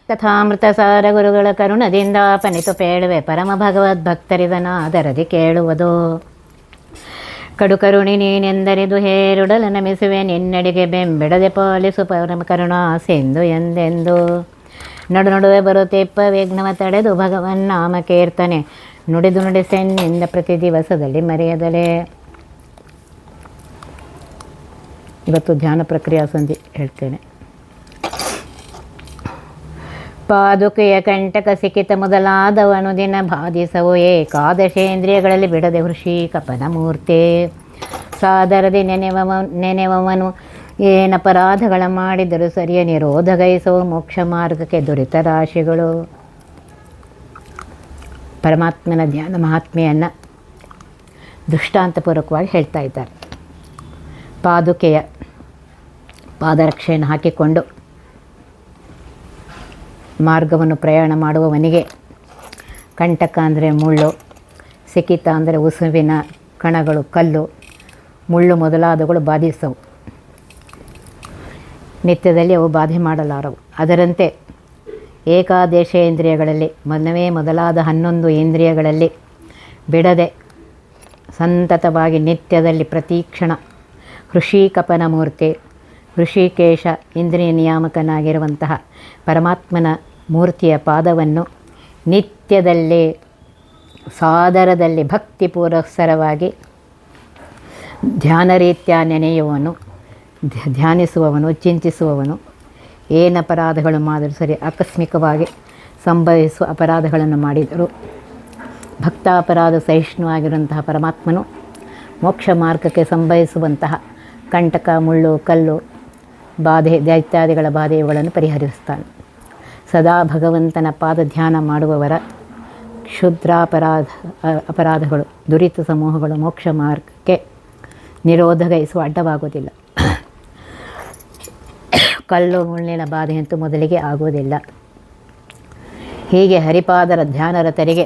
ತಥಾಮೃತಸಾರ ಗುರುಗಳ ಕರುಣದಿಂದ ಪನಿತು ಪೇಳುವೆ ಪರಮ ಭಗವದ್ಭಕ್ತರಿದನಾದರದಿ ಕೇಳುವುದು. ಕಡುಕರುಣಿ ನೀನೆಂದರಿದು ಹೇರುಡಲ ನಮಿಸುವೆ ನಿನ್ನಡಿಗೆ ಬೆಂಬಿಡದೆ ಪಾಲಿಸು ಪರಮ ಕರುಣಾಸೆಂದು ಎಂದೆಂದು. ನಡು ನಡುವೆ ಬರುತ್ತಿಪ್ಪ ವಿಘ್ನವ ತಡೆದು ಭಗವನ್ ನಾಮ ಕೀರ್ತನೆ ನುಡಿದು ನುಡಿಸೆನ್ನಿಂದ ಪ್ರತಿ ದಿವಸದಲ್ಲಿ ಮರೆಯದಲೇ. ಇವತ್ತು ಧ್ಯಾನ ಪ್ರಕ್ರಿಯಾ ಸಂಧಿ ಹೇಳ್ತೇನೆ. ಪಾದುಕೆಯ ಕಂಟಕ ಸಿಕ್ಕಿತ ಮೊದಲಾದವನು ದಿನ ಬಾಧಿಸವು ಏಕಾದಶೇಂದ್ರಿಯಗಳಲ್ಲಿ ಬಿಡದೆ ವೃಷಿಕಪನ ಮೂರ್ತಿ. ಸಾದರದಿ ನೆನೆವವನು ಏನಪರಾಧಗಳ ಮಾಡಿದರೂ ಸರಿಯ ನಿರೋಧಗೈಸುವ ಮೋಕ್ಷ ಮಾರ್ಗಕ್ಕೆ ದುರಿತ ರಾಶಿಗಳು. ಪರಮಾತ್ಮನ ಧ್ಯಾನ ಮಹಾತ್ಮೆಯನ್ನು ದೃಷ್ಟಾಂತಪೂರ್ವಕವಾಗಿ ಹೇಳ್ತಾ ಇದ್ದಾರೆ. ಪಾದುಕೆಯ ಪಾದರಕ್ಷೆಯನ್ನು ಹಾಕಿಕೊಂಡು ಮಾರ್ಗವನ್ನು ಪ್ರಯಾಣ ಮಾಡುವವನಿಗೆ ಕಂಟಕ ಅಂದರೆ ಮುಳ್ಳು, ಸಿಕ್ಕಿತ ಅಂದರೆ ಉಸುವಿನ ಕಣಗಳು, ಕಲ್ಲು, ಮುಳ್ಳು ಮೊದಲಾದವುಗಳು ಬಾಧಿಸವು. ನಿತ್ಯದಲ್ಲಿ ಅವು ಬಾಧೆ ಮಾಡಲಾರವು. ಅದರಂತೆ ಏಕಾದಶೇಂದ್ರಿಯಗಳಲ್ಲಿ ಮೊದಲಾದ 11 ಇಂದ್ರಿಯಗಳಲ್ಲಿ ಬಿಡದೆ ಸಂತತವಾಗಿ ನಿತ್ಯದಲ್ಲಿ ಪ್ರತೀಕ್ಷಣ ಹೃಷಿಕಪನ ಮೂರ್ತಿ, ಹೃಷಿಕೇಶ ಇಂದ್ರಿಯ ನಿಯಾಮಕನಾಗಿರುವಂತಹ ಪರಮಾತ್ಮನ ಮೂರ್ತಿಯ ಪಾದವನ್ನು ನಿತ್ಯದಲ್ಲಿ ಸಾದರದಲ್ಲಿ ಭಕ್ತಿಪೂರ್ವಕರವಾಗಿ ಧ್ಯಾನ ರೀತ್ಯ ನೆನೆಯುವವನು, ಧ್ಯಾನಿಸುವವನು, ಚಿಂತಿಸುವವನು ಏನಪರಾಧಗಳು ಮಾಡಿದರೂ ಸರಿ ಆಕಸ್ಮಿಕವಾಗಿ ಸಂಭವಿಸುವ ಅಪರಾಧಗಳನ್ನು ಮಾಡಿದರು ಭಕ್ತಾಪರಾಧ ಸಹಿಷ್ಣುವಾಗಿರುವಂತಹ ಪರಮಾತ್ಮನು ಮೋಕ್ಷ ಮಾರ್ಗಕ್ಕೆ ಸಂಭವಿಸುವಂತಹ ಕಂಟಕ, ಮುಳ್ಳು, ಕಲ್ಲು, ಬಾಧೆ, ದೈತ್ಯಾದಿಗಳ ಬಾಧೆಗಳನ್ನು ಪರಿಹರಿಸ್ತಾನೆ. ಸದಾ ಭಗವಂತನ ಪಾದ ಧ್ಯಾನ ಮಾಡುವವರ ಅಪರಾಧಗಳು, ದುರಿತ ಸಮೂಹಗಳು ಮೋಕ್ಷ ಮಾರ್ಗಕ್ಕೆ ನಿರೋಧಗೈಸುವ ಅಡ್ಡವಾಗುವುದಿಲ್ಲ. ಕಲ್ಲು ಮುಳ್ಳಿನ ಬಾಧೆಯಂತೂ ಮೊದಲಿಗೆ ಆಗುವುದಿಲ್ಲ. ಹೀಗೆ ಹರಿಪಾದರ ಧ್ಯಾನರತರಿಗೆ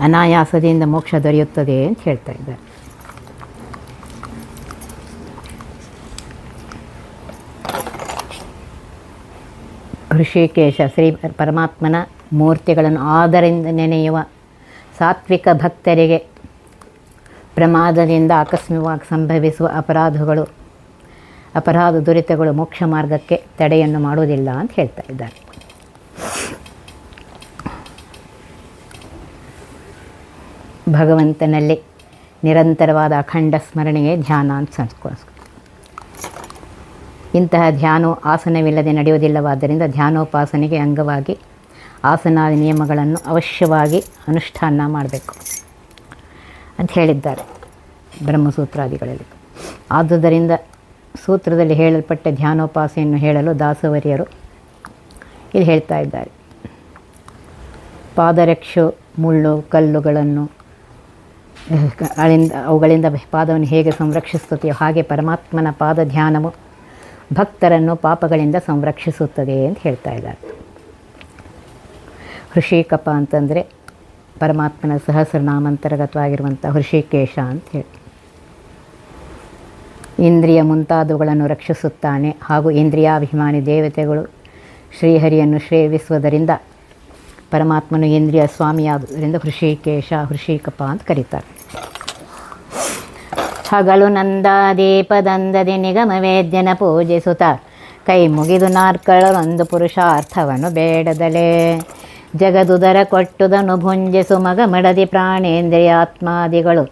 ಅನಾಯಾಸದಿಂದ ಮೋಕ್ಷ ದೊರೆಯುತ್ತದೆ ಅಂತ ಹೇಳ್ತಾ ಇದ್ದಾರೆ. ಹೃಷಿಕೇಶ ಶ್ರೀ ಪರಮಾತ್ಮನ ಮೂರ್ತಿಗಳನ್ನು ಆದರಿಂದ ನೆನೆಯುವ ಸಾತ್ವಿಕ ಭಕ್ತರಿಗೆ ಪ್ರಮಾದದಿಂದ ಆಕಸ್ಮಿಕವಾಗಿ ಸಂಭವಿಸುವ ಅಪರಾಧ ದುರಿತಗಳು ಮೋಕ್ಷ ಮಾರ್ಗಕ್ಕೆ ತಡೆಯನ್ನು ಮಾಡುವುದಿಲ್ಲ ಅಂತ ಹೇಳ್ತಾ ಇದ್ದಾರೆ. ಭಗವಂತನಲ್ಲಿ ನಿರಂತರವಾದ ಅಖಂಡ ಸ್ಮರಣೆಗೆ ಧ್ಯಾನ ಅಂತ ಸಂಸ್ಕರಿಸ್ತಾರೆ. ಇಂತಹ ಧ್ಯಾನವು ಆಸನವಿಲ್ಲದೆ ನಡೆಯುವುದಿಲ್ಲವಾದ್ದರಿಂದ ಧ್ಯಾನೋಪಾಸನೆಗೆ ಅಂಗವಾಗಿ ಆಸನಾದಿ ನಿಯಮಗಳನ್ನು ಅವಶ್ಯವಾಗಿ ಅನುಷ್ಠಾನ ಮಾಡಬೇಕು ಅಂತ ಹೇಳಿದ್ದಾರೆ ಬ್ರಹ್ಮಸೂತ್ರಾದಿಗಳಲ್ಲಿ. ಆದುದರಿಂದ ಸೂತ್ರದಲ್ಲಿ ಹೇಳಲ್ಪಟ್ಟ ಧ್ಯಾನೋಪಾಸನೆಯನ್ನು ಹೇಳಲು ದಾಸವರಿಯರು ಇಲ್ಲಿ ಹೇಳ್ತಾ ಇದ್ದಾರೆ. ಪಾದರಕ್ಷು ಮುಳ್ಳು ಕಲ್ಲುಗಳನ್ನು ಅವುಗಳಿಂದ ಪಾದವನ್ನು ಹೇಗೆ ಸಂರಕ್ಷಿಸುತ್ತೆಯೋ ಹಾಗೆ ಪರಮಾತ್ಮನ ಪಾದ ಧ್ಯಾನವು ಭಕ್ತರನ್ನು ಪಾಪಗಳಿಂದ ಸಂರಕ್ಷಿಸುತ್ತದೆ ಅಂತ ಹೇಳ್ತಾ ಇದ್ದಾರೆ. ಹೃಷಿಕಪ ಅಂತಂದರೆ ಪರಮಾತ್ಮನ ಸಹಸ್ರನಾಮಾಂತರ್ಗತವಾಗಿರುವಂಥ ಹೃಷಿಕೇಶ ಅಂತ ಹೇಳಿ ಇಂದ್ರಿಯ ಮುಂತಾದವುಗಳನ್ನು ರಕ್ಷಿಸುತ್ತಾನೆ. ಹಾಗೂ ಇಂದ್ರಿಯಾಭಿಮಾನಿ ದೇವತೆಗಳು ಶ್ರೀಹರಿಯನ್ನು ಸೇವಿಸುವುದರಿಂದ ಪರಮಾತ್ಮನು ಇಂದ್ರಿಯ ಸ್ವಾಮಿಯಾದುದರಿಂದ ಹೃಷಿಕೇಶ ಹೃಷಿಕಪ ಅಂತ ಕರೀತಾರೆ. ಹಗಲು ನಂದಾದೀಪದಂದದಿ ನಿಗಮ ವೇದ್ಯನ ಪೂಜಿಸುತ್ತ ಕೈ ಮುಗಿದು ನಾರ್ಕಳರೊಂದು ಪುರುಷಾರ್ಥವನ್ನು ಬೇಡದಲೇ ಜಗದುದರ ಕೊಟ್ಟುದನು ಭುಂಜಿಸು ಮಗ ಮಡದಿ ಪ್ರಾಣೇಂದ್ರಿಯಾತ್ಮಾದಿಗಳು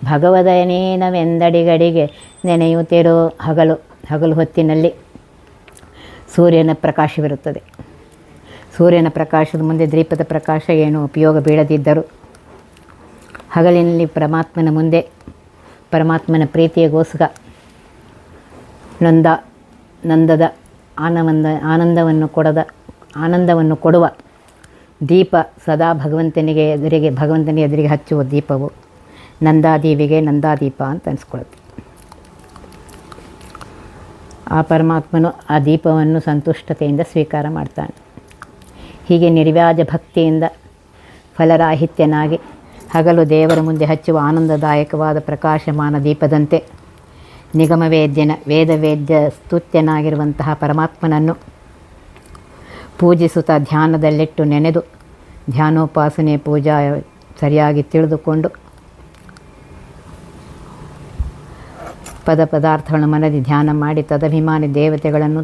ಭಗವದನೇನವೆಂದಡಿಗಡಿಗೆ ನೆನೆಯುತ್ತಿರು. ಹಗಲು ಹೊತ್ತಿನಲ್ಲಿ ಸೂರ್ಯನ ಪ್ರಕಾಶವಿರುತ್ತದೆ. ಸೂರ್ಯನ ಪ್ರಕಾಶದ ಮುಂದೆ ದೀಪದ ಪ್ರಕಾಶ ಏನು ಉಪಯೋಗ ಬೀಳದಿದ್ದರೂ ಹಗಲಿನಲ್ಲಿ ಪರಮಾತ್ಮನ ಮುಂದೆ ಪರಮಾತ್ಮನ ಪ್ರೀತಿಯಗೋಸ್ಕರ ನಂದದ ಆನಂದವನ್ನು ಕೊಡುವ ದೀಪ ಸದಾ ಭಗವಂತನಿಗೆ ಎದುರಿಗೆ ಹಚ್ಚುವ ದೀಪವು ನಂದಾದೀವಿಗೆ ನಂದಾದೀಪ ಅಂತ ಅನಿಸ್ಕೊಳ್ಳುತ್ತೆ. ಆ ಪರಮಾತ್ಮನು ಆ ದೀಪವನ್ನು ಸಂತುಷ್ಟತೆಯಿಂದ ಸ್ವೀಕಾರ ಮಾಡ್ತಾನೆ. ಹೀಗೆ ನಿರ್ವ್ಯಾಜ ಭಕ್ತಿಯಿಂದ ಫಲರಾಹಿತ್ಯನಾಗಿ ಹಗಲು ದೇವರ ಮುಂದೆ ಹಚ್ಚುವ ಆನಂದದಾಯಕವಾದ ಪ್ರಕಾಶಮಾನ ದೀಪದಂತೆ ನಿಗಮವೇದ್ಯನ ವೇದವೇದ್ಯ ಸ್ತುತ್ಯನಾಗಿರುವಂತಹ ಪರಮಾತ್ಮನನ್ನು ಪೂಜಿಸುತ್ತಾ ಧ್ಯಾನದಲ್ಲಿಟ್ಟು ನೆನೆದು ಧ್ಯಾನೋಪಾಸನೆ ಪೂಜಾ ಸರಿಯಾಗಿ ತಿಳಿದುಕೊಂಡು ಪದಾರ್ಥಗಳನ್ನು ಮನದಿ ಧ್ಯಾನ ಮಾಡಿ ತದಭಿಮಾನಿ ದೇವತೆಗಳನ್ನು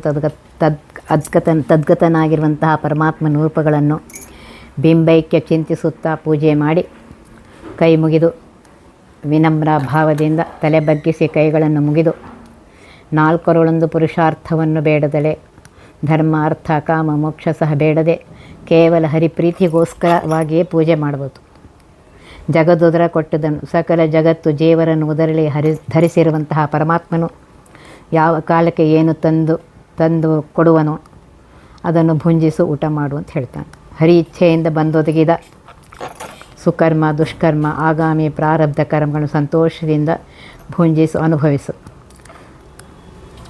ತದ್ಗತನಾಗಿರುವಂತಹ ಪರಮಾತ್ಮನ ರೂಪಗಳನ್ನು ಬಿಂಬೈಕ್ಯ ಚಿಂತಿಸುತ್ತಾ ಪೂಜೆ ಮಾಡಿ ಕೈ ಮುಗಿದು ವಿನಮ್ರ ಭಾವದಿಂದ ತಲೆ ಬಗ್ಗಿಸಿ ಕೈಗಳನ್ನು ಮುಗಿದು ನಾಲ್ಕರೊಳೊಂದು ಪುರುಷಾರ್ಥವನ್ನು ಬೇಡದಲೆ ಧರ್ಮ ಅರ್ಥ ಕಾಮ ಮೋಕ್ಷ ಸಹ ಬೇಡದೆ ಕೇವಲ ಹರಿಪ್ರೀತಿಗೋಸ್ಕರವಾಗಿಯೇ ಪೂಜೆ ಮಾಡಬಹುದು. ಜಗದುದರ ಕೊಟ್ಟದನು ಸಕಲ ಜಗತ್ತು ಜೀವರನ್ನು ಉದರಲಿ ಧರಿಸಿರುವಂತಹ ಪರಮಾತ್ಮನು ಯಾವ ಕಾಲಕ್ಕೆ ಏನು ತಂದು ಕೊಡುವನೋ ಅದನ್ನು ಭುಂಜಿಸು, ಊಟ ಮಾಡು ಅಂತ ಹೇಳ್ತಾನೆ. ಹರಿ ಇಚ್ಛೆಯಿಂದ ಬಂದೊದಗಿದ ಸುಕರ್ಮ ದುಷ್ಕರ್ಮ ಆಗಾಮಿ ಪ್ರಾರಬ್ಧ ಕರ್ಮಗಳನ್ನು ಸಂತೋಷದಿಂದ ಭುಂಜಿಸು, ಅನುಭವಿಸು.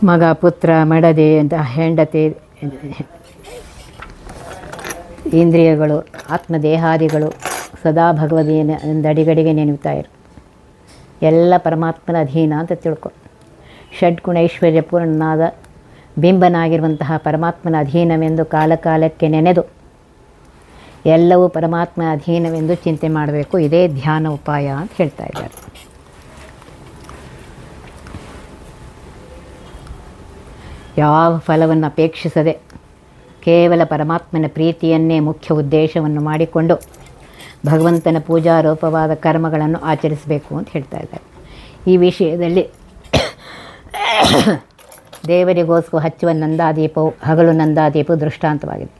ಮಗ ಪುತ್ರ ಮಡದಿ ಹೆಂಡತಿ ಇಂದ್ರಿಯಗಳು ಆತ್ಮದೇಹಾದಿಗಳು ಸದಾ ಭಗವದಿಯಿಂದ ಅಡಿಗಡಿಗೆ ನೆನೆಯುತ್ತಾ ಇರು. ಎಲ್ಲ ಪರಮಾತ್ಮನ ಅಧೀನ ಅಂತ ತಿಳ್ಕೊ. ಷಡ್ಗುಣೈಶ್ವರ್ಯ ಪೂರ್ಣನಾದ ಬಿಂಬನಾಗಿರುವಂತಹ ಪರಮಾತ್ಮನ ಅಧೀನವೆಂದು ಕಾಲಕ್ಕೆ ನೆನೆದು ಎಲ್ಲವೂ ಪರಮಾತ್ಮ ಅಧೀನವೆಂದು ಚಿಂತೆ ಮಾಡಬೇಕು. ಇದೇ ಧ್ಯಾನ ಉಪಾಯ ಅಂತ ಹೇಳ್ತಾ ಇದ್ದಾರೆ. ಯಾವ ಫಲವನ್ನು ಅಪೇಕ್ಷಿಸದೆ ಕೇವಲ ಪರಮಾತ್ಮನ ಪ್ರೀತಿಯನ್ನೇ ಮುಖ್ಯ ಉದ್ದೇಶವನ್ನು ಮಾಡಿಕೊಂಡು ಭಗವಂತನ ಪೂಜಾರೂಪವಾದ ಕರ್ಮಗಳನ್ನು ಆಚರಿಸಬೇಕು ಅಂತ ಹೇಳ್ತಾ ಇದ್ದಾರೆ. ಈ ವಿಷಯದಲ್ಲಿ ದೇವರಿಗೋಸ್ಕರ ಹಚ್ಚುವ ನಂದಾದೀಪವು ಹಗಲು ನಂದಾದೀಪವು ದೃಷ್ಟಾಂತವಾಗಿದೆ.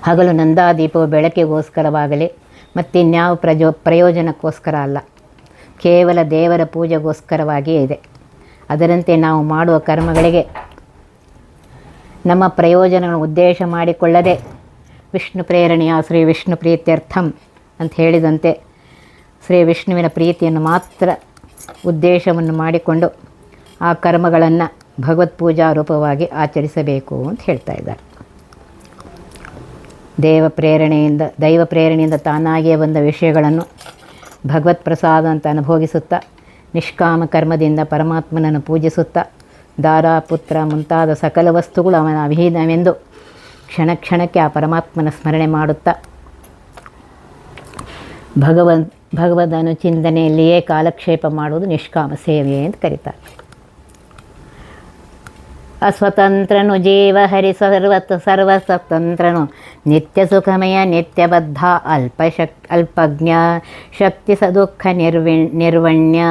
ಹಗಲು ನಂದಾದೀಪವು ಬೆಳಕಿಗೋಸ್ಕರವಾಗಲಿ ಮತ್ತಿನ್ಯಾವ ಪ್ರಯೋಜನಕ್ಕೋಸ್ಕರ ಅಲ್ಲ, ಕೇವಲ ದೇವರ ಪೂಜೆಗೋಸ್ಕರವಾಗಿಯೇ ಇದೆ. ಅದರಂತೆ ನಾವು ಮಾಡುವ ಕರ್ಮಗಳಿಗೆ ನಮ್ಮ ಪ್ರಯೋಜನಗಳನ್ನು ಉದ್ದೇಶ ಮಾಡಿಕೊಳ್ಳದೆ ವಿಷ್ಣು ಪ್ರೇರಣೆಯ ಶ್ರೀ ವಿಷ್ಣು ಪ್ರೀತ್ಯರ್ಥಂ ಅಂತ ಹೇಳಿದಂತೆ ಶ್ರೀ ವಿಷ್ಣುವಿನ ಪ್ರೀತಿಯನ್ನು ಮಾತ್ರ ಉದ್ದೇಶವನ್ನು ಮಾಡಿಕೊಂಡು ಆ ಕರ್ಮಗಳನ್ನು ಭಗವತ್ ಪೂಜಾ ರೂಪವಾಗಿ ಆಚರಿಸಬೇಕು ಅಂತ ಹೇಳ್ತಾ ಇದ್ದಾರೆ. ದೈವ ಪ್ರೇರಣೆಯಿಂದ ತಾನಾಗಿಯೇ ಬಂದ ವಿಷಯಗಳನ್ನು ಭಗವತ್ ಪ್ರಸಾದ ಅಂತ ಅನುಭೋಗಿಸುತ್ತಾ ನಿಷ್ಕಾಮ ಕರ್ಮದಿಂದ ಪರಮಾತ್ಮನನ್ನು ಪೂಜಿಸುತ್ತಾ ದಾರ ಪುತ್ರ ಮುಂತಾದ ಸಕಲ ವಸ್ತುಗಳು ಅವನ ಅಧೀನವೆಂದು ಕ್ಷಣ ಕ್ಷಣಕ್ಕೆ ಆ ಪರಮಾತ್ಮನ ಸ್ಮರಣೆ ಮಾಡುತ್ತಾ ಭಗವದನು ಚಿಂತನೆಯಲ್ಲಿಯೇ ಕಾಲಕ್ಷೇಪ ಮಾಡುವುದು ನಿಷ್ಕಾಮ ಸೇವೆ ಅಂತ ಕರೀತಾರೆ. ಅಸ್ವತಂತ್ರನು ಜೀವ ಹರಿ ಸರ್ವಸ್ವತಂತ್ರನು ನಿತ್ಯ ಸುಖಮಯ ನಿತ್ಯಬದ್ಧ ಅಲ್ಪಜ್ಞ ಶಕ್ತಿ ಸದುಃಖ ನಿರ್ವಣ್ಯ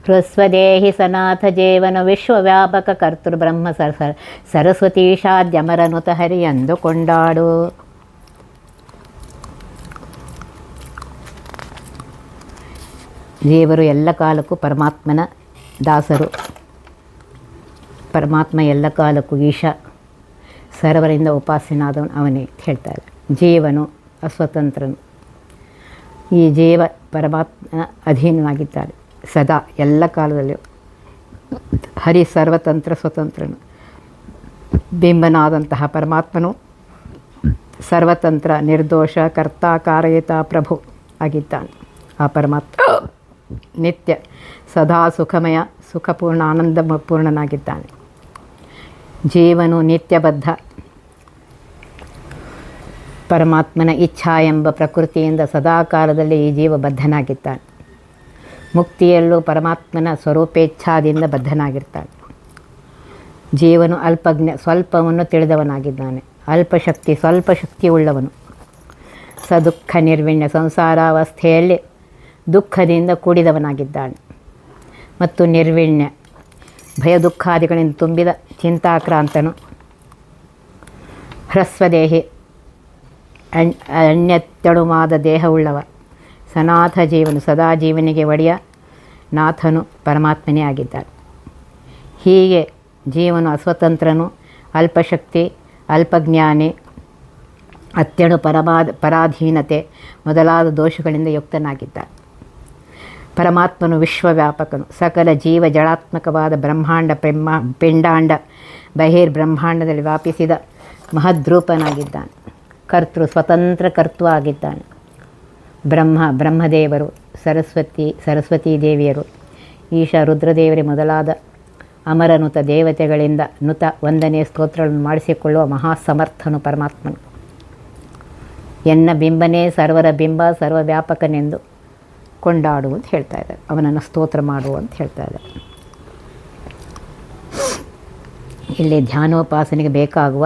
ಹೃಸ್ವದೇಹಿ ಸನಾಥ ಜೇವನ ವಿಶ್ವವ್ಯಾಪಕ ಕರ್ತೃಬ್ರಹ್ಮ ಸರಸ್ವತೀಶಾದ್ಯಮರನುತ ಹರಿ ಎಂದು ಕೊಂಡಾಡು. ಜೀವರು ಎಲ್ಲ ಕಾಲಕ್ಕೂ ಪರಮಾತ್ಮನ ದಾಸರು. ಪರಮಾತ್ಮ ಎಲ್ಲ ಕಾಲಕ್ಕೂ ಈಶ ಸರ್ವರಿಂದ ಉಪಾಸನಾದವನು ಅವನೇ ಹೇಳ್ತಾರೆ. ಜೀವನು ಅಸ್ವತಂತ್ರನು. ಈ ಜೀವ ಪರಮಾತ್ಮನ ಅಧೀನನಾಗಿದ್ದಾರೆ ಸದಾ ಎಲ್ಲ ಕಾಲದಲ್ಲಿಯೂ. ಹರಿ ಸರ್ವತಂತ್ರ ಸ್ವತಂತ್ರನು. ಬಿಂಬನಾದಂತಹ ಪರಮಾತ್ಮನು ಸರ್ವತಂತ್ರ ನಿರ್ದೋಷ ಕರ್ತ ಕಾರಯಿತ ಪ್ರಭು ಆಗಿದ್ದಾನೆ. ಆ ಪರಮಾತ್ಮ ನಿತ್ಯ ಸದಾ ಸುಖಮಯ ಸುಖಪೂರ್ಣ ಆನಂದಪೂರ್ಣನಾಗಿದ್ದಾನೆ. ಜೀವನು ನಿತ್ಯಬದ್ಧ. ಪರಮಾತ್ಮನ ಇಚ್ಛಾ ಎಂಬ ಪ್ರಕೃತಿಯಿಂದ ಸದಾಕಾಲದಲ್ಲಿ ಈ ಜೀವ ಬದ್ಧನಾಗಿದ್ದಾನೆ. ಮುಕ್ತಿಯಲ್ಲೂ ಪರಮಾತ್ಮನ ಸ್ವರೂಪೇಚ್ಛಾದಿಂದ ಬದ್ಧನಾಗಿರ್ತಾನೆ. ಜೀವನು ಅಲ್ಪಜ್ಞ, ಸ್ವಲ್ಪವನ್ನು ತಿಳಿದವನಾಗಿದ್ದಾನೆ. ಅಲ್ಪಶಕ್ತಿ, ಸ್ವಲ್ಪ ಶಕ್ತಿಯುಳ್ಳವನು. ಸದುಃಖ ನಿರ್ವಿಣ್ಯ, ಸಂಸಾರಾವಸ್ಥೆಯಲ್ಲಿ ದುಃಖದಿಂದ ಕೂಡಿದವನಾಗಿದ್ದಾನೆ. ಮತ್ತು ನಿರ್ವಿಣ್ಯ, ಭಯ ದುಃಖಾದಿಗಳಿಂದ ತುಂಬಿದ ಚಿಂತಾಕ್ರಾಂತನು. ಹ್ರಸ್ವದೇಹಿ, ಅಣ್ಯತ್ತಡುಮಾದ ದೇಹವುಳ್ಳವ. ಸನಾಥ ಜೀವನು, ಸದಾ ಜೀವನಿಗೆ ಒಡೆಯ ನಾಥನು ಪರಮಾತ್ಮನೇ ಆಗಿದ್ದಾನೆ. ಹೀಗೆ ಜೀವನು ಅಸ್ವತಂತ್ರನು, ಅಲ್ಪಶಕ್ತಿ, ಅಲ್ಪಜ್ಞಾನಿ, ಅತ್ಯಣು ಪರಾಧೀನತೆ ಮೊದಲಾದ ದೋಷಗಳಿಂದ ಯುಕ್ತನಾಗಿದ್ದಾನೆ. ಪರಮಾತ್ಮನು ವಿಶ್ವವ್ಯಾಪಕನು. ಸಕಲ ಜೀವ ಜಡಾತ್ಮಕವಾದ ಬ್ರಹ್ಮಾಂಡ ಪಿಂಡಾಂಡ ಬಹಿರ್ಬ್ರಹ್ಮಾಂಡದಲ್ಲಿ ವ್ಯಾಪಿಸಿದ ಮಹದ್ರೂಪನಾಗಿದ್ದಾನೆ. ಸ್ವತಂತ್ರ ಕರ್ತೃ ಆಗಿದ್ದಾನೆ. ಬ್ರಹ್ಮದೇವರು, ಸರಸ್ವತೀ ದೇವಿಯರು, ಈಶ ರುದ್ರದೇವರೇ ಮೊದಲಾದ ಅಮರನುತ ದೇವತೆಗಳಿಂದ ನುತ ವಂದನೆ ಸ್ತೋತ್ರಗಳನ್ನು ಮಾಡಿಸಿಕೊಳ್ಳುವ ಮಹಾಸಮರ್ಥನು ಪರಮಾತ್ಮನು. ಎನ್ನ ಬಿಂಬನೇ ಸರ್ವರ ಬಿಂಬ ಸರ್ವವ್ಯಾಪಕನೆಂದು ಕೊಂಡಾಡು ಅಂತ ಹೇಳ್ತಾ ಇದ್ದಾರೆ. ಅವನನ್ನು ಸ್ತೋತ್ರ ಮಾಡು ಅಂತ ಹೇಳ್ತಾ ಇದ್ದಾರೆ. ಇಲ್ಲಿ ಧ್ಯಾನೋಪಾಸನೆಗೆ ಬೇಕಾಗುವ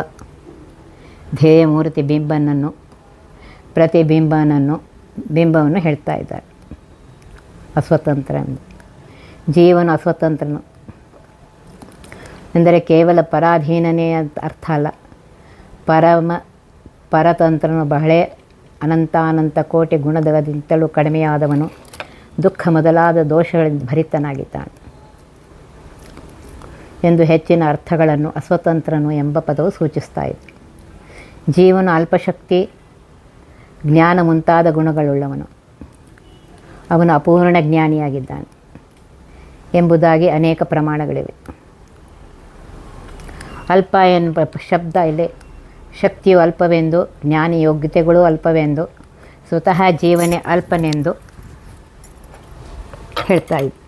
ಧ್ಯೇಯಮೂರ್ತಿ ಬಿಂಬನನ್ನು ಬಿಂಬವನ್ನು ಹೇಳ್ತಾ ಇದ್ದಾರೆ. ಅಸ್ವತಂತ್ರ ಜೀವನ ಅಸ್ವತಂತ್ರನು ಎಂದರೆ ಕೇವಲ ಪರಾಧೀನನೇ ಅಂತ ಅರ್ಥ ಅಲ್ಲ. ಪರತಂತ್ರನು ಬಹಳ ಅನಂತಾನಂತ ಕೋಟಿ ಗುಣದಗಿಂತಲೂ ಕಡಿಮೆಯಾದವನು, ದುಃಖ ಮೊದಲಾದ ದೋಷಗಳಿಂದ ಭರಿತನಾಗಿದ್ದಾನೆ ಎಂದು ಹೆಚ್ಚಿನ ಅರ್ಥಗಳನ್ನು ಅಸ್ವತಂತ್ರನು ಎಂಬ ಪದವು ಸೂಚಿಸ್ತಾ ಇದೆ. ಜೀವನ ಅಲ್ಪಶಕ್ತಿ, ಜ್ಞಾನ ಮುಂತಾದ ಗುಣಗಳುಳ್ಳವನು. ಅವನು ಅಪೂರ್ಣ ಜ್ಞಾನಿಯಾಗಿದ್ದಾನೆ ಎಂಬುದಾಗಿ ಅನೇಕ ಪ್ರಮಾಣಗಳಿವೆ. ಅಲ್ಪ ಎನ್ನುವ ಶಬ್ದ ಇಲ್ಲಿ ಶಕ್ತಿಯು ಅಲ್ಪವೆಂದು, ಜ್ಞಾನಿ ಯೋಗ್ಯತೆಗಳು ಅಲ್ಪವೆಂದು, ಸ್ವತಃ ಜೀವನೇ ಅಲ್ಪನೆಂದು ಹೇಳ್ತಾ ಇದ್ದೆ.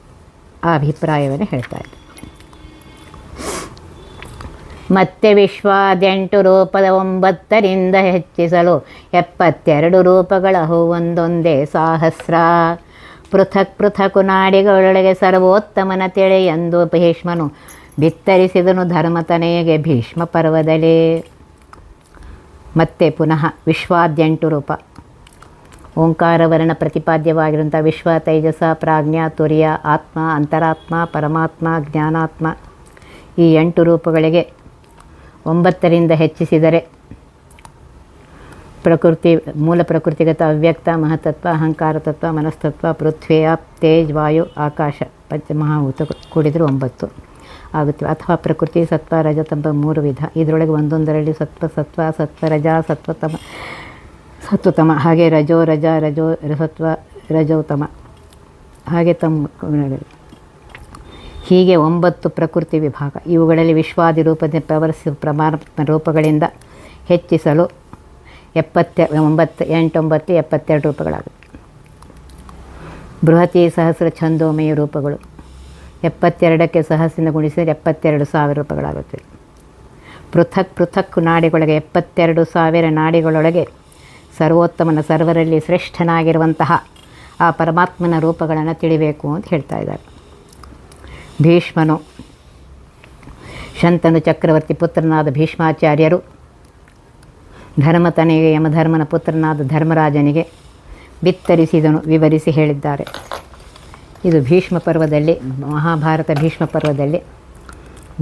ಆ ಅಭಿಪ್ರಾಯವನ್ನು ಹೇಳ್ತಾ ಇದ್ದೆ. ಮತ್ತೆ ವಿಶ್ವಾದ್ಯಂಟು ರೂಪದ 9ರಿಂದ ಹೆಚ್ಚಿಸಲು 72 ರೂಪಗಳಹು ಒಂದೊಂದೇ ಸಹಸ್ರ. ಪೃಥಕ್ ಪೃಥಕು ನಾಡಿಗಳೊಳಗೆ ಸರ್ವೋತ್ತಮನ ತಿಳಿ ಎಂದು ಭೀಷ್ಮನು ಬಿತ್ತರಿಸಿದನು ಧರ್ಮತನೆಯಗೆ ಭೀಷ್ಮ ಪರ್ವದಲ್ಲಿ. ಮತ್ತೆ ಪುನಃ ವಿಶ್ವಾದ್ಯಂಟು ರೂಪ, ಓಂಕಾರವರ್ಣ ಪ್ರತಿಪಾದ್ಯವಾಗಿರುವಂಥ ವಿಶ್ವ, ತೈಜಸ, ಪ್ರಾಜ್ಞಾ, ತುರ್ಯ, ಆತ್ಮ, ಅಂತರಾತ್ಮ, ಪರಮಾತ್ಮ, ಜ್ಞಾನಾತ್ಮ ಈ 8 ರೂಪಗಳಿಗೆ 9ರಿಂದ ಹೆಚ್ಚಿಸಿದರೆ ಪ್ರಕೃತಿ, ಮೂಲ ಪ್ರಕೃತಿಗತ, ಅವ್ಯಕ್ತ, ಮಹತತ್ವ, ಅಹಂಕಾರ ತತ್ವ, ಮನಸ್ತತ್ವ, ಪೃಥ್ವಿ, ಅಪ್, ತೇಜ್, ವಾಯು, ಆಕಾಶ ಪಂಚಮಹಾಭೂತ ಕೂಡಿದರೂ 9 ಆಗುತ್ತೆ. ಅಥವಾ ಪ್ರಕೃತಿ, ಸತ್ವ, ರಜತಂಬ 3 ವಿಧ. ಇದರೊಳಗೆ ಒಂದೊಂದರಲ್ಲಿ ಸತ್ವರಜ, ಸತ್ವತಮ, ಹಾಗೆ ರಜೋ ಸತ್ವ, ರಜೋತಮ, ಹಾಗೆ ಹೀಗೆ 9 ಪ್ರಕೃತಿ ವಿಭಾಗ. ಇವುಗಳಲ್ಲಿ ವಿಶ್ವಾದಿ ರೂಪದ ಪ್ರವರ್ತಿಸುವ ಪರಮಾತ್ಮ ರೂಪಗಳಿಂದ ಹೆಚ್ಚಿಸಲು 72 ರೂಪಗಳಾಗುತ್ತೆ. ಬೃಹತಿ ಸಹಸ್ರ ಛಂದೋಮಯ ರೂಪಗಳು 72ಕ್ಕೆ ಸಹಸ್ರಿಂದ ಗುಣಿಸಿದರೆ 72,000 ರೂಪಗಳಾಗುತ್ತವೆ. ಪೃಥಕ್ ನಾಡಿಗಳೊಳಗೆ 72,000 ನಾಡಿಗಳೊಳಗೆ ಸರ್ವೋತ್ತಮನ ಸರ್ವರಲ್ಲಿ ಶ್ರೇಷ್ಠನಾಗಿರುವಂತಹ ಆ ಪರಮಾತ್ಮನ ರೂಪಗಳನ್ನು ತಿಳಿಬೇಕು ಅಂತ ಹೇಳ್ತಾ ಇದ್ದಾರೆ. ಭೀಷ್ಮನು ಶಂತನು ಚಕ್ರವರ್ತಿ ಪುತ್ರನಾದ ಭೀಷ್ಮಾಚಾರ್ಯರು ಧರ್ಮತನೆಗೆ ಯಮಧರ್ಮನ ಪುತ್ರನಾದ ಧರ್ಮರಾಜನಿಗೆ ಬಿತ್ತರಿಸಿದನು ವಿವರಿಸಿ ಹೇಳಿದ್ದಾರೆ. ಇದು ಭೀಷ್ಮ ಪರ್ವದಲ್ಲಿ, ಮಹಾಭಾರತ ಭೀಷ್ಮ ಪರ್ವದಲ್ಲಿ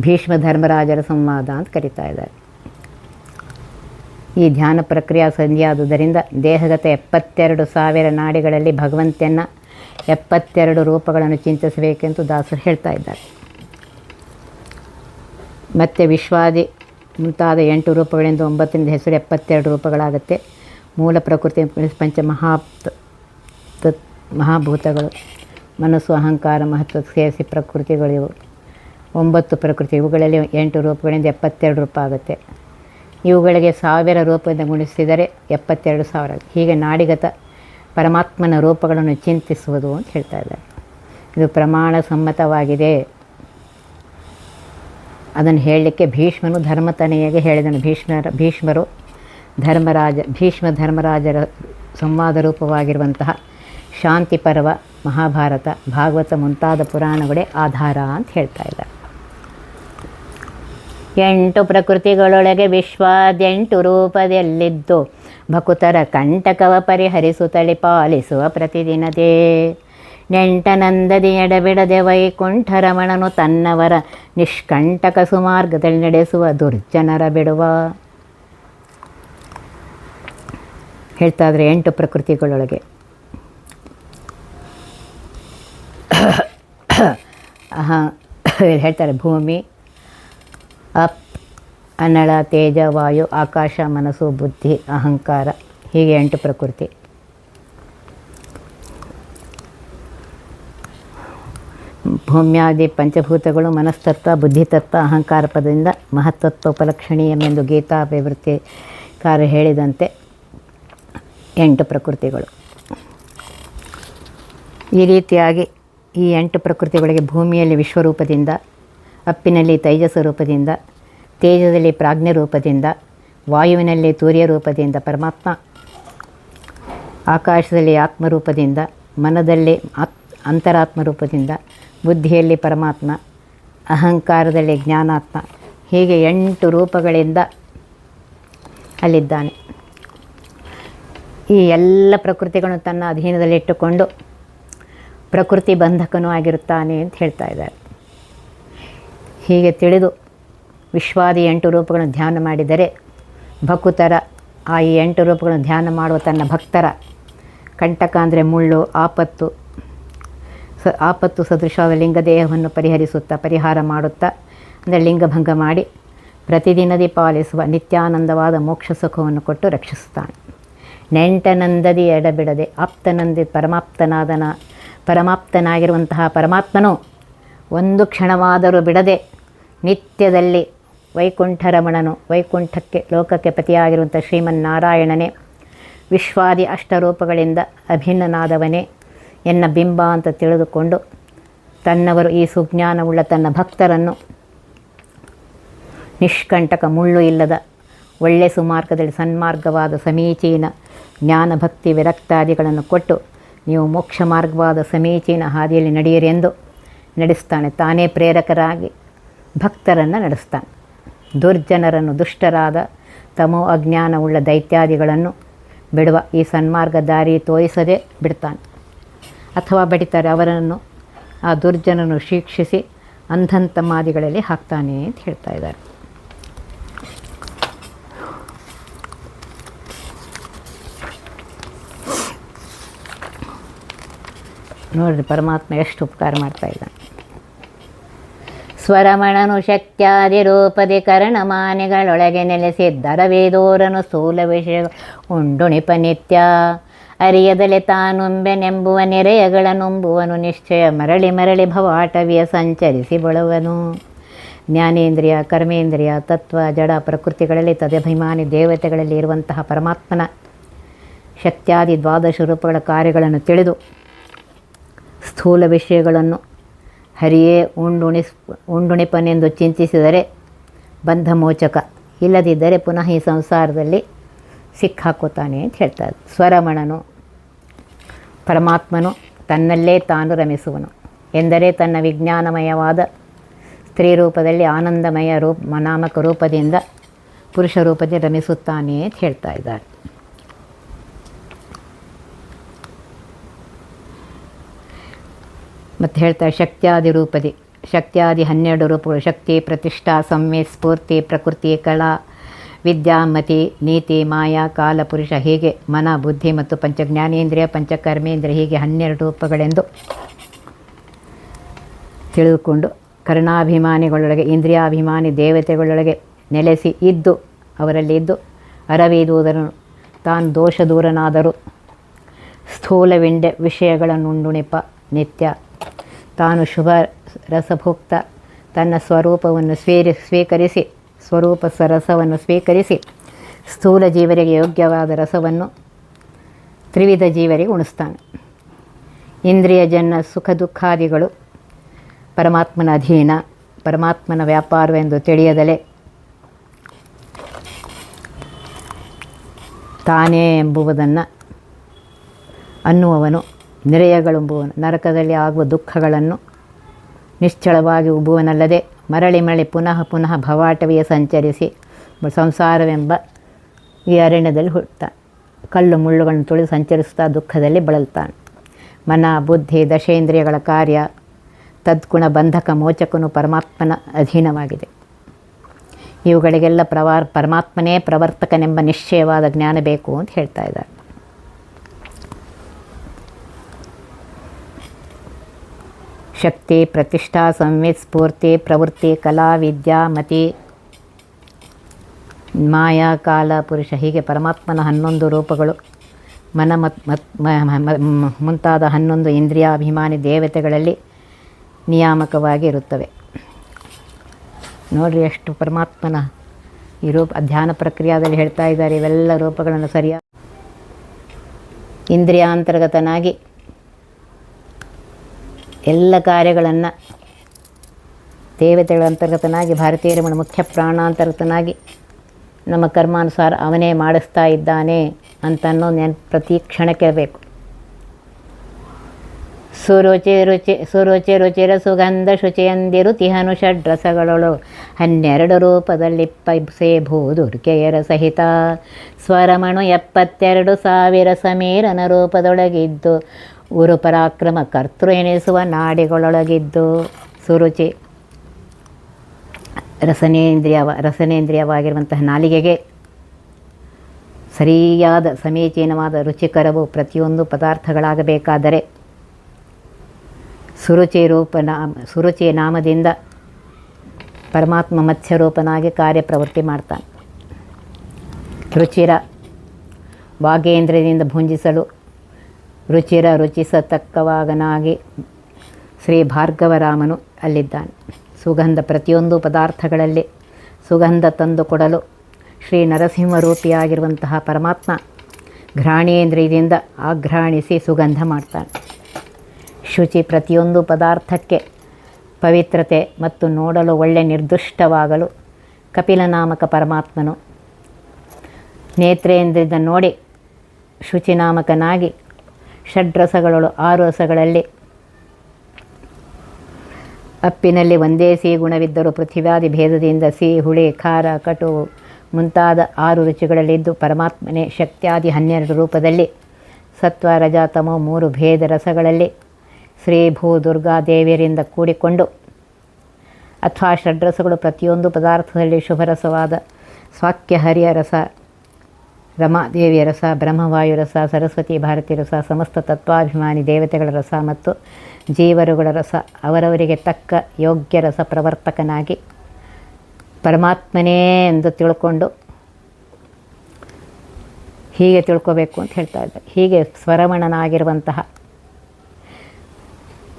ಭೀಷ್ಮ ಧರ್ಮರಾಜರ ಸಂವಾದ ಅಂತ ಕರೀತಾ ಇದ್ದಾರೆ. ಈ ಧ್ಯಾನ ಪ್ರಕ್ರಿಯೆ ಸಂಧಿಯಾದುದರಿಂದ ದೇಹಗತ 72,000 ನಾಡಿಗಳಲ್ಲಿ ಭಗವಂತನ 72 ರೂಪಗಳನ್ನು ಚಿಂತಿಸಬೇಕೆಂದು ದಾಸರು ಹೇಳ್ತಾ ಇದ್ದಾರೆ. ಮತ್ತು ವಿಶ್ವಾದಿ ಮುಂತಾದ 8 ರೂಪಗಳಿಂದ 9ರಿಂದ ಹೆಸರು 72 ರೂಪಗಳಾಗುತ್ತೆ. ಮೂಲ ಪ್ರಕೃತಿ ಮಹಾಭೂತಗಳು, ಮನಸ್ಸು, ಅಹಂಕಾರ, ಮಹತ್ವ ಸೇರಿಸಿ ಪ್ರಕೃತಿಗಳಿವು 9 ಪ್ರಕೃತಿ. ಇವುಗಳಲ್ಲಿ 8 ರೂಪಗಳಿಂದ 72 ರೂಪ ಆಗುತ್ತೆ. ಇವುಗಳಿಗೆ 1000 ರೂಪದಿಂದ ಗುಣಿಸಿದರೆ 72,000. ಹೀಗೆ ನಾಡಿಗತ ಪರಮಾತ್ಮನ ರೂಪಗಳನ್ನು ಚಿಂತಿಸುವುದು ಅಂತ ಹೇಳ್ತಾ ಇದ್ದಾರೆ. ಇದು ಪ್ರಮಾಣ ಸಮ್ಮತವಾಗಿದೆ. ಅದನ್ನು ಹೇಳಲಿಕ್ಕೆ ಭೀಷ್ಮನು ಧರ್ಮತನೆಯಗೆ ಹೇಳಿದನು. ಭೀಷ್ಮರು ಭೀಷ್ಮ ಧರ್ಮರಾಜರ ಸಂವಾದ ರೂಪವಾಗಿರುವಂತಹ ಶಾಂತಿ ಪರ್ವ, ಮಹಾಭಾರತ, ಭಾಗವತ ಮುಂತಾದ ಪುರಾಣಗಳೇ ಆಧಾರ ಅಂತ ಹೇಳ್ತಾ ಇದ್ದಾರೆ. 8 ಪ್ರಕೃತಿಗಳೊಳಗೆ ವಿಶ್ವಾದ್ಯಂಟು ರೂಪದಲ್ಲಿದ್ದು ಭಕುತರ ಕಂಟಕವ ಪರಿಹರಿಸುತ್ತಲಿ ಪಾಲಿಸುವ ಪ್ರತಿದಿನದೇ. ನೆಂಟನಂದದಿ ಎಡಬಿಡದೆ ವೈಕುಂಠರಮಣನು ತನ್ನವರ ನಿಷ್ಕಂಟಕ ಸುಮಾರ್ಗದಲ್ಲಿ ನಡೆಸುವ ದುರ್ಜನರ ಬಿಡುವ. ಹೇಳ್ತಾ ಇದ್ರೆ 8 ಪ್ರಕೃತಿಗಳೊಳಗೆ ಹೇಳ್ತಾರೆ ಭೂಮಿ, ಅಪ್, ಅನಳ, ತೇಜ, ವಾಯು, ಆಕಾಶ, ಮನಸ್ಸು, ಬುದ್ಧಿ, ಅಹಂಕಾರ, ಹೀಗೆ 8 ಪ್ರಕೃತಿ. ಭೂಮ್ಯಾದಿ ಪಂಚಭೂತಗಳು ಮನಸ್ತತ್ವ, ಬುದ್ಧಿತತ್ವ, ಅಹಂಕಾರ ಪದದಿಂದ ಮಹತ್ತತ್ವ ಉಪಲಕ್ಷಣೀಯಮೆಂದು ಗೀತಾ ಅಭಿವೃದ್ಧಿಕಾರ ಹೇಳಿದಂತೆ 8 ಪ್ರಕೃತಿಗಳು. ಈ ರೀತಿಯಾಗಿ ಈ 8 ಪ್ರಕೃತಿಗಳಿಗೆ ಭೂಮಿಯಲ್ಲಿ ವಿಶ್ವರೂಪದಿಂದ, ಅಪ್ಪಿನಲ್ಲಿ ತೈಜಸ ರೂಪದಿಂದ, ತೇಜದಲ್ಲಿ ಪ್ರಾಜ್ಞ ರೂಪದಿಂದ, ವಾಯುವಿನಲ್ಲಿ ತೂರ್ಯ ರೂಪದಿಂದ ಪರಮಾತ್ಮ, ಆಕಾಶದಲ್ಲಿ ಆತ್ಮರೂಪದಿಂದ, ಮನದಲ್ಲಿ ಅಂತರಾತ್ಮ ರೂಪದಿಂದ, ಬುದ್ಧಿಯಲ್ಲಿ ಪರಮಾತ್ಮ, ಅಹಂಕಾರದಲ್ಲಿ ಜ್ಞಾನಾತ್ಮ, ಹೀಗೆ 8 ರೂಪಗಳಿಂದ ಅಲ್ಲಿದ್ದಾನೆ. ಈ ಎಲ್ಲ ಪ್ರಕೃತಿಗಳನ್ನು ತನ್ನ ಅಧೀನದಲ್ಲಿಟ್ಟುಕೊಂಡು ಪ್ರಕೃತಿ ಬಂಧಕನೂ ಆಗಿರುತ್ತಾನೆ ಅಂತ ಹೇಳ್ತಾ ಇದ್ದಾರೆ. ಹೀಗೆ ತಿಳಿದು ವಿಶ್ವಾದಿ 8 ರೂಪಗಳನ್ನು ಧ್ಯಾನ ಮಾಡಿದರೆ ಭಕುತರ ಆ ಈ 8 ರೂಪಗಳನ್ನು ಧ್ಯಾನ ಮಾಡುವ ತನ್ನ ಭಕ್ತರ ಕಂಟಕ ಅಂದರೆ ಮುಳ್ಳು, ಆಪತ್ತು ಸದೃಶವಾದ ಲಿಂಗದೇಹವನ್ನು ಪರಿಹಾರ ಮಾಡುತ್ತಾ ಅಂದರೆ ಲಿಂಗಭಂಗ ಮಾಡಿ ಪ್ರತಿದಿನದಿ ಪಾಲಿಸುವ ನಿತ್ಯಾನಂದವಾದ ಮೋಕ್ಷ ಸುಖವನ್ನು ಕೊಟ್ಟು ರಕ್ಷಿಸುತ್ತಾನೆ. ನೆಂಟನಂದದಿ ಎಡಬಿಡದೆ ಆಪ್ತನಂದಿ ಪರಮಾಪ್ತನಾಗಿರುವಂತಹ ಪರಮಾತ್ಮನು ಒಂದು ಕ್ಷಣವಾದರೂ ಬಿಡದೆ ನಿತ್ಯದಲ್ಲಿ ವೈಕುಂಠರಮಣನು, ವೈಕುಂಠಕ್ಕೆ ಲೋಕಕ್ಕೆ ಪತಿಯಾಗಿರುವಂಥ ಶ್ರೀಮನ್ನಾರಾಯಣನೇ, ವಿಶ್ವಾದಿ ಅಷ್ಟರೂಪಗಳಿಂದ ಅಭಿನ್ನನಾದವನೇ ಎನ್ನ ಬಿಂಬ ಅಂತ ತಿಳಿದುಕೊಂಡು ತನ್ನವರು ಈ ಸುಜ್ಞಾನವುಳ್ಳ ತನ್ನ ಭಕ್ತರನ್ನು ನಿಷ್ಕಂಟಕ ಮುಳ್ಳು ಇಲ್ಲದ ಒಳ್ಳೆ ಸುಮಾರ್ಗದಲ್ಲಿ ಸನ್ಮಾರ್ಗವಾದ ಸಮೀಚೀನ ಜ್ಞಾನ ಭಕ್ತಿ ವಿರಕ್ತಾದಿಗಳನ್ನು ಕೊಟ್ಟು ನೀವು ಮೋಕ್ಷ ಮಾರ್ಗವಾದ ಸಮೀಚೀನ ಹಾದಿಯಲ್ಲಿ ನಡೆಯಿರಿ ಎಂದು ನಡೆಸ್ತಾನೆ. ತಾನೇ ಪ್ರೇರಕರಾಗಿ ಭಕ್ತರನ್ನು ನಡೆಸ್ತಾನೆ. ದುರ್ಜನರನ್ನು, ದುಷ್ಟರಾದ ತಮೋ ಅಜ್ಞಾನವುಳ್ಳ ದೈತ್ಯಾದಿಗಳನ್ನು ಬಿಡುವ ಈ ಸನ್ಮಾರ್ಗ ದಾರಿ ತೋರಿಸದೆ ಬಿಡ್ತಾನೆ. ಅಥವಾ ಬಡಿತಾರೆ, ಅವರನ್ನು ಆ ದುರ್ಜನನ್ನು ಶಿಕ್ಷಿಸಿ ಅಂಧಂತಮಾದಿಗಳಲ್ಲಿ ಹಾಕ್ತಾನೆ ಅಂತ ಹೇಳ್ತಾ ಇದ್ದಾರೆ. ನೋಡಿರಿ ಪರಮಾತ್ಮ ಎಷ್ಟು ಉಪಕಾರ ಮಾಡ್ತಾ ಇದ್ದಾನೆ. ಸ್ವರಮಣನು ಶಕ್ತ್ಯಾದಿ ರೂಪದಿ ಕರ್ಣಮಾನೆಗಳೊಳಗೆ ನೆಲೆಸಿದ್ದರ ವೇದೋರನು ಸ್ಥೂಲ ವಿಷಯ ಉಂಡುಣಿಪ ನಿತ್ಯ ಅರಿಯದಲೆ ತಾನುಂಬೆನೆಂಬುವ ನೆರೆಯಗಳ ನುಂಬುವನು ನಿಶ್ಚಯ ಮರಳಿ ಮರಳಿ ಭವಾಟವಿಯ ಸಂಚರಿಸಿ ಬಳುವನು. ಜ್ಞಾನೇಂದ್ರಿಯ, ಕರ್ಮೇಂದ್ರಿಯ, ತತ್ವ, ಜಡ ಪ್ರಕೃತಿಗಳಲ್ಲಿ ತದಭಿಮಾನಿ ದೇವತೆಗಳಲ್ಲಿ ಇರುವಂತಹ ಪರಮಾತ್ಮನ ಶಕ್ತ್ಯಾದಿ 12 ರೂಪಗಳ ಕಾರ್ಯಗಳನ್ನು ತಿಳಿದು ಸ್ಥೂಲ ವಿಷಯಗಳನ್ನು ಹರಿಯೇ ಉಂಡುಣಿಪನೆಂದು ಚಿಂತಿಸಿದರೆ ಬಂಧಮೋಚಕ, ಇಲ್ಲದಿದ್ದರೆ ಪುನಃ ಈ ಸಂಸಾರದಲ್ಲಿ ಸಿಕ್ಕಾಕೋತಾನೆ ಅಂತ ಹೇಳ್ತಾರೆ. ಸ್ವರಮಣನು ಪರಮಾತ್ಮನು ತನ್ನಲ್ಲೇ ತಾನು ರಮಿಸುವನು ಎಂದರೆ ತನ್ನ ವಿಜ್ಞಾನಮಯವಾದ ಸ್ತ್ರೀ ರೂಪದಲ್ಲಿ ಆನಂದಮಯ ನಾಮಕ ರೂಪದಿಂದ ಪುರುಷ ರೂಪದಲ್ಲಿ ರಮಿಸುತ್ತಾನೆ ಅಂತ ಹೇಳ್ತಾ ಇದ್ದಾರೆ. ಮತ್ತು ಹೇಳ್ತಾರೆ ಶಕ್ತ್ಯಾದಿ ರೂಪದಿ, ಶಕ್ತ್ಯಾದಿ 12 ರೂಪಗಳು ಶಕ್ತಿ, ಪ್ರತಿಷ್ಠಾ, ಸಂವೇತ್, ಸ್ಫೂರ್ತಿ, ಪ್ರಕೃತಿ, ಕಲಾ, ವಿದ್ಯಾ, ಮತಿ, ನೀತಿ, ಮಾಯಾ, ಕಾಲ, ಪುರುಷ, ಹೀಗೆ ಮನ, ಬುದ್ಧಿ ಮತ್ತು ಪಂಚಜ್ಞಾನೇಂದ್ರಿಯ, ಪಂಚಕರ್ಮೇಂದ್ರಿಯ, ಹೀಗೆ 12 ರೂಪಗಳೆಂದು ತಿಳಿದುಕೊಂಡು ಕರ್ಣಾಭಿಮಾನಿಗಳೊಳಗೆ, ಇಂದ್ರಿಯಾಭಿಮಾನಿ ದೇವತೆಗಳೊಳಗೆ ನೆಲೆಸಿ ಇದ್ದು ಅವರಲ್ಲಿ ಇದ್ದು ಅರವೀದುವುದನ್ನು ತಾನು ದೋಷ ದೂರನಾದರೂ ಸ್ಥೂಲ ವಿಷಯಗಳನ್ನುಂಡುಣಿಪ ನಿತ್ಯ ತಾನು ಶುಭ ರಸಭುಕ್ತ ತನ್ನ ಸ್ವರೂಪವನ್ನು ಸ್ವೀಕರಿಸಿ ಸ್ವರೂಪ ರಸವನ್ನು ಸ್ವೀಕರಿಸಿ ಸ್ಥೂಲ ಜೀವರಿಗೆ ಯೋಗ್ಯವಾದ ರಸವನ್ನು ತ್ರಿವಿಧ ಜೀವರಿಗೆ ಉಣಿಸ್ತಾನೆ. ಇಂದ್ರಿಯಜನ್ಯ ಸುಖ ದುಃಖಾದಿಗಳು ಪರಮಾತ್ಮನ ಅಧೀನ, ಪರಮಾತ್ಮನ ವ್ಯಾಪಾರವೆಂದು ತಿಳಿಯದಲೇ ತಾನೇ ಎಂಬುವುದನ್ನು ಅನ್ನುವವನು ನಿರಯಗಳೆಂಬುವನು ನರಕದಲ್ಲಿ ಆಗುವ ದುಃಖಗಳನ್ನು ನಿಶ್ಚಳವಾಗಿ ಉಬ್ಬುವನಲ್ಲದೆ ಮರಳಿ ಮರಳಿ ಪುನಃ ಪುನಃ ಭವಾಟವಿಯ ಸಂಚರಿಸಿ ಸಂಸಾರವೆಂಬ ಈ ಅರಣ್ಯದಲ್ಲಿ ಹುಟ್ಟುತ್ತಾನೆ. ಕಲ್ಲು ಮುಳ್ಳುಗಳನ್ನು ತುಳಿದು ಸಂಚರಿಸುತ್ತಾ ದುಃಖದಲ್ಲಿ ಬಳಲ್ತಾನೆ. ಮನ, ಬುದ್ಧಿ, ದಶೇಂದ್ರಿಯಗಳ ಕಾರ್ಯ ತದ್ಗುಣ ಬಂಧಕ ಮೋಚಕನು ಪರಮಾತ್ಮನ ಅಧೀನವಾಗಿದೆ. ಇವುಗಳಿಗೆಲ್ಲ ಪರಮಾತ್ಮನೇ ಪ್ರವರ್ತಕನೆಂಬ ನಿಶ್ಚಯವಾದ ಜ್ಞಾನ ಬೇಕು ಅಂತ ಹೇಳ್ತಾ ಇದ್ದಾರೆ. ಶಕ್ತಿ, ಪ್ರತಿಷ್ಠಾ, ಸಂವೇತ್, ಸ್ಫೂರ್ತಿ, ಪ್ರವೃತ್ತಿ, ಕಲಾ, ವಿದ್ಯಾ, ಮತಿ, ಮಾಯಾ, ಕಾಲ, ಪುರುಷ, ಹೀಗೆ ಪರಮಾತ್ಮನ 11 ರೂಪಗಳು ಮನ ಮುಂತಾದ 11 ಇಂದ್ರಿಯಾಭಿಮಾನಿ ದೇವತೆಗಳಲ್ಲಿ ನಿಯಾಮಕವಾಗಿ ಇರುತ್ತವೆ. ನೋಡಿರಿ ಎಷ್ಟು ಪರಮಾತ್ಮನ ಈ ಧ್ಯಾನ ಪ್ರಕ್ರಿಯೆಯಲ್ಲಿ ಹೇಳ್ತಾ ಇದ್ದಾರೆ. ಇವೆಲ್ಲ ರೂಪಗಳನ್ನು ಸರಿಯಾಗಿ ಇಂದ್ರಿಯಾಂತರ್ಗತನಾಗಿ ಎಲ್ಲ ಕಾರ್ಯಗಳನ್ನು ದೇವತೆಗಳ ಅಂತರ್ಗತನಾಗಿ ಭಾರತೀಯ ರಮಣ ಮುಖ್ಯ ಪ್ರಾಣಾಂತರ್ಗತನಾಗಿ ನಮ್ಮ ಕರ್ಮಾನುಸಾರ ಅವನೇ ಮಾಡಿಸ್ತಾ ಇದ್ದಾನೆ ಅಂತನ್ನೋ ನೆನಪು ಪ್ರತಿ ಕ್ಷಣಕ್ಕೆ ಬೇಕು. ಸುರುಚಿ ರುಚಿರ ಸುಗಂಧ ಶುಚಿಯಂದಿರು ತಿಹನು ಷಡ್ರಸಗಳೊಳು 12 ರೂಪದಲ್ಲಿ ಪೈಸೇಭೂದುರ್ಕೆಯರ ಸಹಿತ ಸ್ವರಮಣು 72,000 ಸಮೀರನ ರೂಪದೊಳಗಿದ್ದು ಉರು ಪರಾಕ್ರಮ ಕರ್ತೃ ಎನಿಸುವ ನಾಡಿಗಳೊಳಗಿದ್ದು. ಸುರುಚಿ ರಸನೇಂದ್ರಿಯವಾಗಿರುವಂತಹ ನಾಲಿಗೆಗೆ ಸರಿಯಾದ ಸಮೀಚೀನವಾದ ರುಚಿಕರವು ಪ್ರತಿಯೊಂದು ಪದಾರ್ಥಗಳಾಗಬೇಕಾದರೆ ಸುರುಚಿ ನಾಮದಿಂದ ಪರಮಾತ್ಮ ಮತ್ಸ್ಯರೂಪನಾಗಿ ಕಾರ್ಯಪ್ರವೃತ್ತಿ ಮಾಡ್ತಾನೆ. ರುಚಿರ ವಾಗೇಂದ್ರದಿಂದ ಭುಂಜಿಸಲು ರುಚಿಸತಕ್ಕವಾಗನಾಗಿ ಶ್ರೀ ಭಾರ್ಗವರಾಮನು ಅಲ್ಲಿದ್ದಾನೆ. ಸುಗಂಧ ಪ್ರತಿಯೊಂದು ಪದಾರ್ಥಗಳಲ್ಲಿ ಸುಗಂಧ ತಂದು ಕೊಡಲು ಶ್ರೀ ನರಸಿಂಹರೂಪಿಯಾಗಿರುವಂತಹ ಪರಮಾತ್ಮ ಘ್ರಾಣೇಂದ್ರಿಯದಿಂದ ಆಘ್ರಾಣಿಸಿ ಸುಗಂಧ ಮಾಡ್ತಾನೆ. ಶುಚಿ ಪ್ರತಿಯೊಂದು ಪದಾರ್ಥಕ್ಕೆ ಪವಿತ್ರತೆ ಮತ್ತು ನೋಡಲು ಒಳ್ಳೆ ನಿರ್ದುಷ್ಟವಾಗಲು ಕಪಿಲನಾಮಕ ಪರಮಾತ್ಮನು ನೇತ್ರೇಂದ್ರಿಯದ ನೋಡಿ ಶುಚಿನಾಮಕನಾಗಿ ಷಡ್ರಸಗಳು 6 ರಸಗಳಲ್ಲಿ ಅಪ್ಪಿನಲ್ಲಿ ಒಂದೇ ಸಿಹಿ ಗುಣವಿದ್ದರೂ ಪೃಥ್ವಿಯಾದಿ ಭೇದದಿಂದ ಸಿಹಿ ಹುಳಿ ಖಾರ ಕಟು ಮುಂತಾದ 6 ರುಚಿಗಳಲ್ಲಿದ್ದು ಪರಮಾತ್ಮನೇ ಶಕ್ತ್ಯಾದಿ 12 ರೂಪದಲ್ಲಿ ಸತ್ವ ರಜ ತಮೋ 3 ಭೇದ ರಸಗಳಲ್ಲಿ ಶ್ರೀ ಭೂ ದುರ್ಗಾದೇವಿಯರಿಂದ ಕೂಡಿಕೊಂಡು ಅಥವಾ ಷಡ್ರಸಗಳು ಪ್ರತಿಯೊಂದು ಪದಾರ್ಥದಲ್ಲಿ ಶುಭರಸವಾದ ಸ್ವಾಕ್ಯ ಹರಿಯ ರಸ, ರಮಾದೇವಿಯ ರಸ, ಬ್ರಹ್ಮವಾಯು ರಸ, ಸರಸ್ವತಿ ಭಾರತಿ ರಸ, ಸಮಸ್ತ ತತ್ವಾಭಿಮಾನಿ ದೇವತೆಗಳ ರಸ ಮತ್ತು ಜೀವರುಗಳ ರಸ ಅವರವರಿಗೆ ತಕ್ಕ ಯೋಗ್ಯ ರಸ ಪ್ರವರ್ತಕನಾಗಿ ಪರಮಾತ್ಮನೇ ಎಂದು ತಿಳ್ಕೊಂಡು ಹೀಗೆ ತಿಳ್ಕೋಬೇಕು ಅಂತ ಹೇಳ್ತಾ ಇದ್ದಾರೆ. ಹೀಗೆ ಸ್ವರಮಣನಾಗಿರುವಂತಹ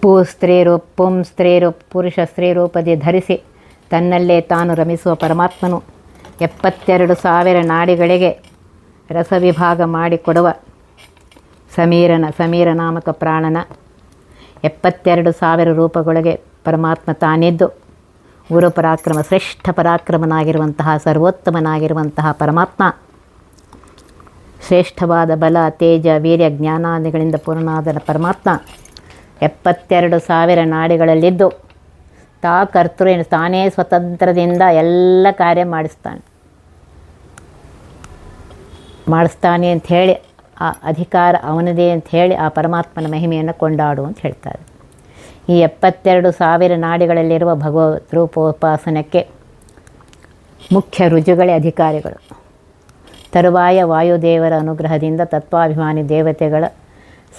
ಪುಂ ಸ್ತ್ರೀರೂಪ ಪುರುಷ ಸ್ತ್ರೀರೂಪದಿ ಧರಿಸಿ ತನ್ನಲ್ಲೇ ತಾನು ರಮಿಸುವ ಪರಮಾತ್ಮನು 72,000 ನಾಡಿಗಳಿಗೆ ರಸವಿಭಾಗ ಮಾಡಿಕೊಡುವ ಸಮೀರ ನಾಮಕ ಪ್ರಾಣನ 72,000 ರೂಪಗಳಿಗೆ ಪರಮಾತ್ಮ ತಾನಿದ್ದು ಗುರು ಪರಾಕ್ರಮ ಶ್ರೇಷ್ಠ ಪರಾಕ್ರಮನಾಗಿರುವಂತಹ ಸರ್ವೋತ್ತಮನಾಗಿರುವಂತಹ ಪರಮಾತ್ಮ ಶ್ರೇಷ್ಠವಾದ ಬಲ ತೇಜ ವೀರ್ಯ ಜ್ಞಾನಾದಿಗಳಿಂದ ಪೂರ್ಣನಾದ ಪರಮಾತ್ಮ 72,000 ನಾಡಿಗಳಲ್ಲಿದ್ದು ತಾನೇ ಸ್ವತಂತ್ರದಿಂದ ಎಲ್ಲ ಕಾರ್ಯ ಮಾಡಿಸ್ತಾನೆ ಅಂಥೇಳಿ ಆ ಅಧಿಕಾರ ಅವನದೇ ಅಂಥೇಳಿ ಆ ಪರಮಾತ್ಮನ ಮಹಿಮೆಯನ್ನು ಕೊಂಡಾಡು ಅಂತ ಹೇಳ್ತಾರೆ. ಈ 72,000 ನಾಡಿಗಳಲ್ಲಿರುವ ಭಗವದ್ ರೂಪೋಪಾಸನಕ್ಕೆ ಮುಖ್ಯ ರುಜುಗಳೇ ಅಧಿಕಾರಿಗಳು. ತರುವಾಯ ವಾಯುದೇವರ ಅನುಗ್ರಹದಿಂದ ತತ್ವಾಭಿಮಾನಿ ದೇವತೆಗಳ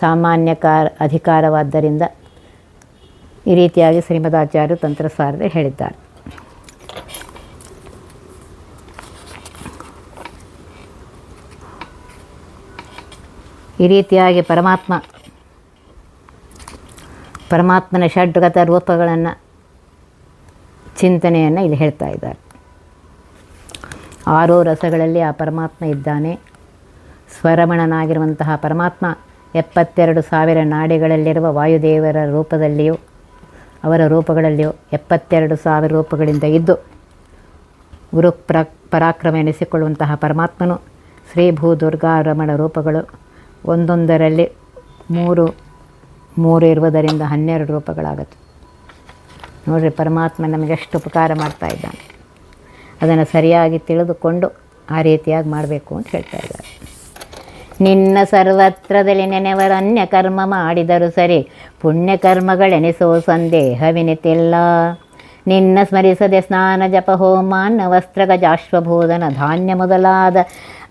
ಸಾಮಾನ್ಯ ಅಧಿಕಾರವಾದ್ದರಿಂದ ಈ ರೀತಿಯಾಗಿ ಶ್ರೀಮದಾಚಾರ್ಯರು ತಂತ್ರಸಾರದಲ್ಲಿ ಹೇಳಿದ್ದಾರೆ. ಈ ರೀತಿಯಾಗಿ ಪರಮಾತ್ಮನ ಷಡ್ಗತ ರೂಪಗಳನ್ನು ಚಿಂತನೆಯನ್ನು ಇಲ್ಲಿ ಹೇಳ್ತಾ ಇದ್ದಾರೆ. 6 ರಸಗಳಲ್ಲಿ ಆ ಪರಮಾತ್ಮ ಇದ್ದಾನೆ. ಸ್ವರಮಣನಾಗಿರುವಂತಹ ಪರಮಾತ್ಮ 72,000 ನಾಡಿಗಳಲ್ಲಿರುವ ವಾಯುದೇವರ ರೂಪದಲ್ಲಿಯೂ ಅವರ ರೂಪಗಳಲ್ಲಿಯೂ 72,000 ರೂಪಗಳಿಂದ ಇದ್ದು ಗುರು ಪರಾಕ್ರಮ ಎನಿಸಿಕೊಳ್ಳುವಂತಹ ಪರಮಾತ್ಮನು ಶ್ರೀ ಭೂ ದುರ್ಗಾ ರಮಣ ರೂಪಗಳು ಒಂದೊಂದರಲ್ಲಿ 3 ಇರುವುದರಿಂದ 12 ರೂಪಗಳಾಗುತ್ತೆ. ನೋಡಿರಿ, ಪರಮಾತ್ಮ ನಮಗೆಷ್ಟು ಉಪಕಾರ ಮಾಡ್ತಾ ಇದ್ದಾನೆ. ಅದನ್ನು ಸರಿಯಾಗಿ ತಿಳಿದುಕೊಂಡು ಆ ರೀತಿಯಾಗಿ ಮಾಡಬೇಕು ಅಂತ ಹೇಳ್ತಾ ಇದ್ದಾರೆ. ನಿನ್ನ ಸರ್ವತ್ರದಲ್ಲಿ ನೆನೆವರ ಅನ್ಯ ಕರ್ಮ ಮಾಡಿದರು ಸರಿ, ಪುಣ್ಯಕರ್ಮಗಳೆನಿಸೋ ಸಂದೇಹವಿನಿತಿಲ್ಲ. ನಿನ್ನ ಸ್ಮರಿಸದೆ ಸ್ನಾನ ಜಪ ಹೋಮಾನ್ನ ವಸ್ತ್ರ ಗಜಾಶ್ವಭೂದನ ಧಾನ್ಯ ಮೊದಲಾದ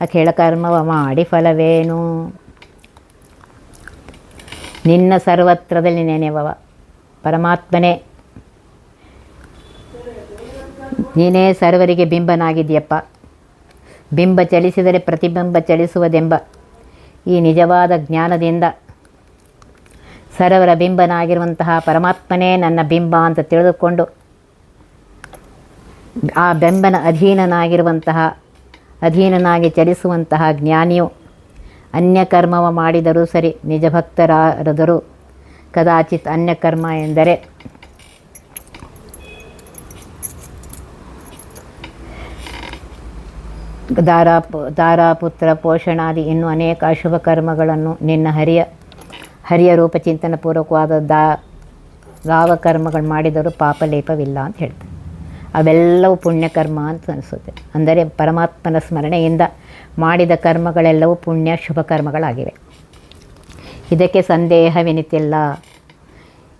ಅಖಿಳ ಕರ್ಮವ ಮಾಡಿ ಫಲವೇನು. ನಿನ್ನ ಸರ್ವತ್ರದಲ್ಲಿ ನೆನೆವವ ಪರಮಾತ್ಮನೇ, ನೀನೇ ಸರ್ವರಿಗೆ ಬಿಂಬನಾಗಿದೆಯಪ್ಪ. ಬಿಂಬ ಚಲಿಸಿದರೆ ಪ್ರತಿಬಿಂಬ ಚಲಿಸುವುದೆಂಬ ಈ ನಿಜವಾದ ಜ್ಞಾನದಿಂದ ಸರ್ವರ ಬಿಂಬನಾಗಿರುವಂತಹ ಪರಮಾತ್ಮನೇ ನನ್ನ ಬಿಂಬ ಅಂತ ತಿಳಿದುಕೊಂಡು ಆ ಬೆಂಬನ ಅಧೀನನಾಗಿ ಚಲಿಸುವಂತಹ ಜ್ಞಾನಿಯು ಅನ್ಯಕರ್ಮವ ಮಾಡಿದರೂ ಸರಿ, ನಿಜ ಭಕ್ತರಾದರೂ ಕದಾಚಿತ್ ಅನ್ಯಕರ್ಮ ಎಂದರೆ ದಾರಾಪುತ್ರ ಪೋಷಣಾದಿ ಇನ್ನೂ ಅನೇಕ ಅಶುಭ ಕರ್ಮಗಳನ್ನು ನಿನ್ನ ಹರಿಯ ರೂಪ ಚಿಂತನ ಪೂರ್ವಕವಾದ ಯಾವ ಕರ್ಮಗಳು ಮಾಡಿದರೂ ಪಾಪಲೇಪವಿಲ್ಲ ಅಂತ ಹೇಳ್ತಾರೆ. ಅವೆಲ್ಲವೂ ಪುಣ್ಯಕರ್ಮ ಅಂತ ಅನಿಸುತ್ತೆ. ಅಂದರೆ ಪರಮಾತ್ಮನ ಸ್ಮರಣೆಯಿಂದ ಮಾಡಿದ ಕರ್ಮಗಳೆಲ್ಲವೂ ಪುಣ್ಯ ಶುಭ ಕರ್ಮಗಳಾಗಿವೆ. ಇದಕ್ಕೆ ಸಂದೇಹವೆನಿತಿಲ್ಲ.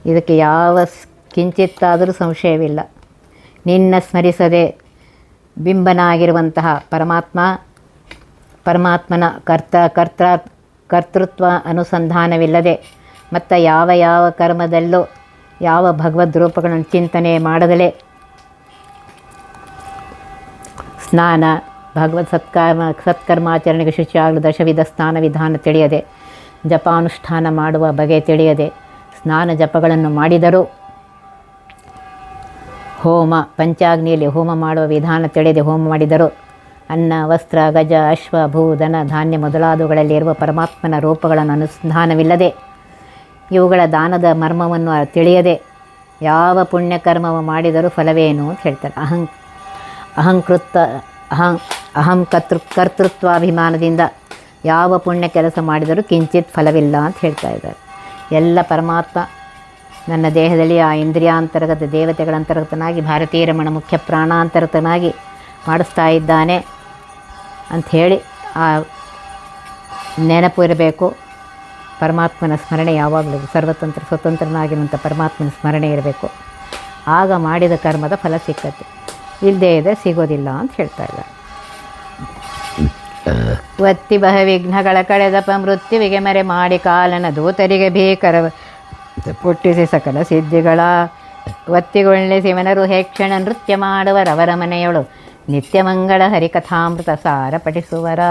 ಇದಕ್ಕೆ ಯಾವ ಕಿಂಚಿತ್ತಾದರೂ ಸಂಶಯವಿಲ್ಲ. ನಿನ್ನ ಸ್ಮರಿಸದೆ ಬಿಂಬನಾಗಿರುವಂತಹ ಪರಮಾತ್ಮನ ಕರ್ತೃತ್ವ ಅನುಸಂಧಾನವಿಲ್ಲದೆ ಮತ್ತು ಯಾವ ಕರ್ಮದಲ್ಲೂ ಯಾವ ಭಗವದ್ ರೂಪಗಳನ್ನು ಚಿಂತನೆ ಮಾಡದಲೇ ಸ್ನಾನ ಭಗವತ್ ಸತ್ಕರ್ಮಾಚರಣೆಗೆ ಶುಚಿಯಾಗಲು ದಶವಿಧ ಸ್ನಾನ ವಿಧಾನ ತಿಳಿಯದೆ, ಜಪಾನುಷ್ಠಾನ ಮಾಡುವ ಬಗೆ ತಿಳಿಯದೆ, ಸ್ನಾನ ಜಪಗಳನ್ನು ಮಾಡಿದರೂ ಹೋಮ ಪಂಚಾಗ್ನಿಯಲ್ಲಿ ಹೋಮ ಮಾಡುವ ವಿಧಾನ ತಿಳಿಯದೆ ಹೋಮ ಮಾಡಿದರು, ಅನ್ನ ವಸ್ತ್ರ ಗಜ ಅಶ್ವ ಭೂ ಧನ ಧಾನ್ಯ ಮೊದಲಾದವುಗಳಲ್ಲಿ ಇರುವ ಪರಮಾತ್ಮನ ರೂಪಗಳನ್ನು ಅನುಸಂಧಾನವಿಲ್ಲದೆ ಇವುಗಳ ದಾನದ ಮರ್ಮವನ್ನು ತಿಳಿಯದೆ ಯಾವ ಪುಣ್ಯಕರ್ಮವು ಮಾಡಿದರೂ ಫಲವೇನು ಅಂತ ಹೇಳ್ತಾರೆ. ಕರ್ತೃತ್ವಾಭಿಮಾನದಿಂದ ಯಾವ ಪುಣ್ಯ ಕೆಲಸ ಮಾಡಿದರೂ ಕಿಂಚಿತ್ ಫಲವಿಲ್ಲ ಅಂತ ಹೇಳ್ತಾ ಇದ್ದಾರೆ. ಎಲ್ಲ ಪರಮಾತ್ಮ ನನ್ನ ದೇಹದಲ್ಲಿ ಆ ಇಂದ್ರಿಯಾಂತರ್ಗತ ದೇವತೆಗಳಂತರ್ಗತನಾಗಿ ಭಾರತೀಯ ರಮಣ ಮುಖ್ಯ ಪ್ರಾಣಾಂತರ್ಗತನಾಗಿ ಮಾಡಿಸ್ತಾ ಇದ್ದಾನೆ ಅಂಥೇಳಿ ಆ ನೆನಪು ಇರಬೇಕು. ಪರಮಾತ್ಮನ ಸ್ಮರಣೆ ಯಾವಾಗಲೂ ಸ್ವತಂತ್ರನಾಗಿರುವಂಥ ಪರಮಾತ್ಮನ ಸ್ಮರಣೆ ಇರಬೇಕು. ಆಗ ಮಾಡಿದ ಕರ್ಮದ ಫಲ ಸಿಕ್ಕತ್ತೆ, ಇಲ್ಲದೇ ಇದೆ ಸಿಗೋದಿಲ್ಲ ಅಂತ ಹೇಳ್ತಾ ಇದ್ದಾರೆ. ಒತ್ತಿ ಬಹ ವಿಘ್ನಗಳ ಕಳೆದಪ ಮೃತ್ಯುವಿಗೆ ಮರೆ ಮಾಡಿ ಕಾಲನ ದೂತರಿಗೆ ಭೀಕರ ಪುಟ್ಟಿಸಿ ಸಕಲ ಸಿದ್ಧಿಗಳ ಒತ್ತಿಗೊಳ್ಳೆ ಶಿವನರು ಹೇಕ್ಷಣ ನೃತ್ಯ ಮಾಡುವರವರ ಮನೆಯೊಳು ನಿತ್ಯ ಮಂಗಳ ಹರಿಕಥಾಮೃತ ಸಾರ ಪಠಿಸುವರ.